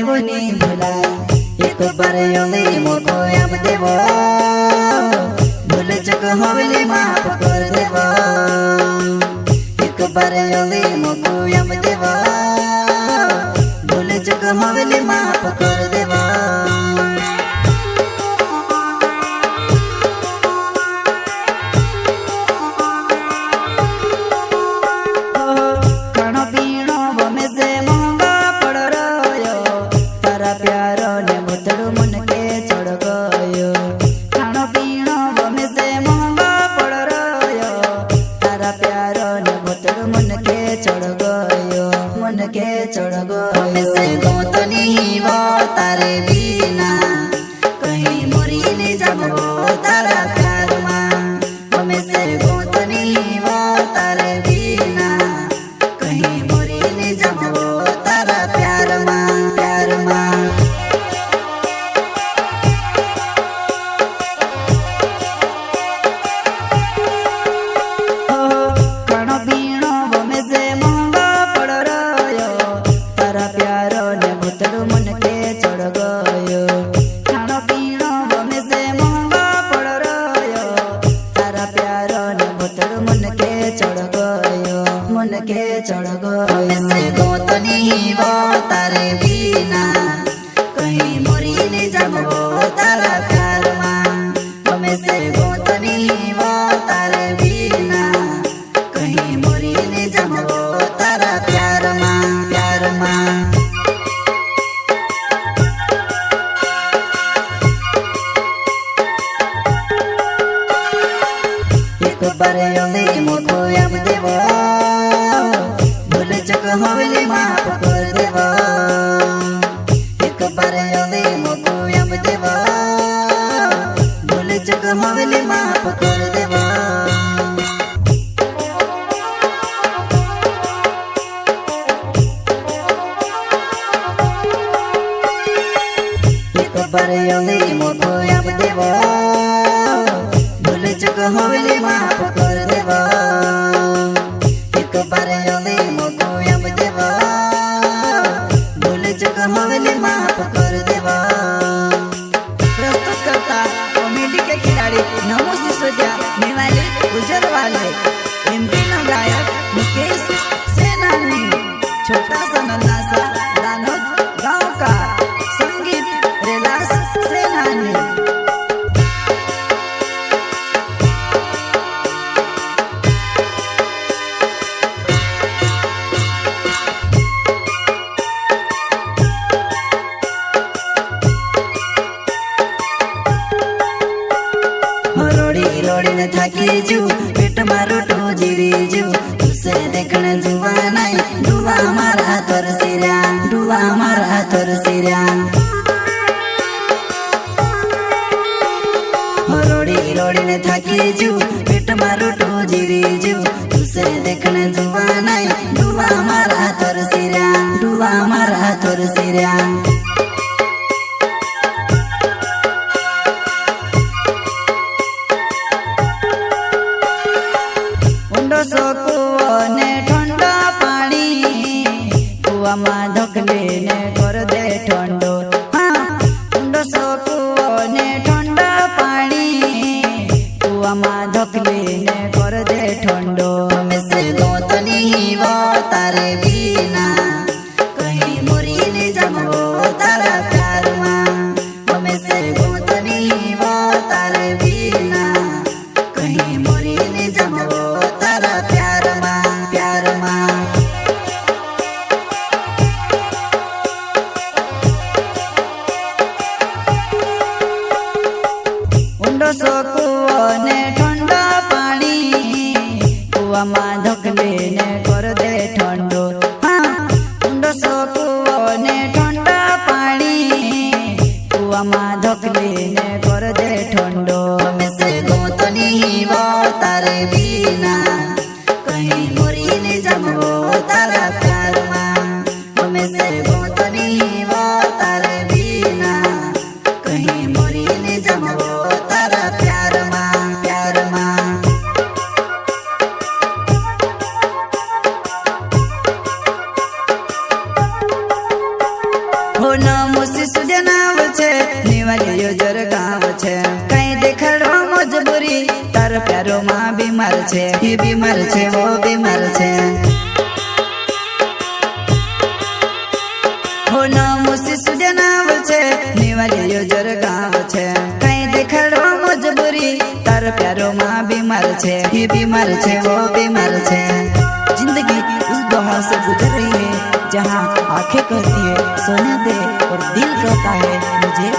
वो नहीं भुला एक बार योली मोको यम देवो भूल चुक होली माफ कर देवो एक बार योली मोको यम देवो भूल चुक होली माफ कर देवो चढ़ गो से गोतनी वो तारे बिना कहीं मोरी नहीं जाबो तारा प्यार मां हमें से गोतनी वो तारे बिना कहीं मोरी नहीं जाबो तारा प्यार मां प्यार मां चढ़ गो से गोतनी वो तारे बिना कहीं मोरी नहीं जाबो तारा प्यार मां हमें से गोतनी वो तारे बिना कहीं मोरी नहीं जाबो तारा प्यार मां प्यार मां एक बार योली मोको यम देवो होली माफ कर देवो एक बार योली मोको यम देवो भूल चुक होली माफ कर देवो एक बार योली मोको यम देवो भूल चुक होली माफ कर देवो एक बार योली मोको होली माफ कर देवा प्रस्तुत करता कॉमेडी के खिलाड़ी नमो सिसोदिया निवाले गुजर वाले एमपी ना गायक मुकेश सेनानी छोटा सा नन्हा सा दानोद गांव का संगीत रेलास सेनानी रोड़ी न थकी जू पेट मारो टो जीरी जू तुसे देखने जुआ नहीं डुआ मारा तोर सिरा डुआ मारा तोर सिरा रोड़ी न थकी जू पेट मारो टो जीरी जू तुसे देखने जुआ नहीं डुआ मारा तोर सिरा डुआ मारा तोर सिरा ने ठंडा पानी कुआ में धोकले ने कर दे ठंडो हाँ ने ठंडा पानी कुआ में धोकले ने कर दे ठंडो हमें से गोतनी वो तारे बिना कहीं मोरी नहीं जाबो तारा प्यार मां हमें से गोतनी वो तारे बिना कहीं मोरी नहीं जाबो तारा प्यार मां प्यार मां ने ठंडा पानी कुआ में धोकले ने कर दे ठंडो हाँ ने ठंडा पानी कुआ में धोकले ने कर दे ठंडो हमें से गोतनी वो तारे बिना कहीं मोरी नहीं जाबो तारा प्यार मां हमें से गोतनी वो तारे बिना कहीं मोरी नहीं जाबो तारा प्यार मां प्यार मां हो न गाँव छे कहीं देखाड़ो मजबूरी तार प्यारो माँ बीमार छे ही बीमार छे वो बीमार छे हो नामो शिशु जनाव छे निवाली योजर गाँव छे कहीं देखाड़ो मजबूरी तार प्यारो माँ बीमार छे ही बीमार छे वो बीमार छे। जिंदगी उस दौर से गुजर रही है जहाँ आंखें कहती है सोने दे और दिल कहता है मुझे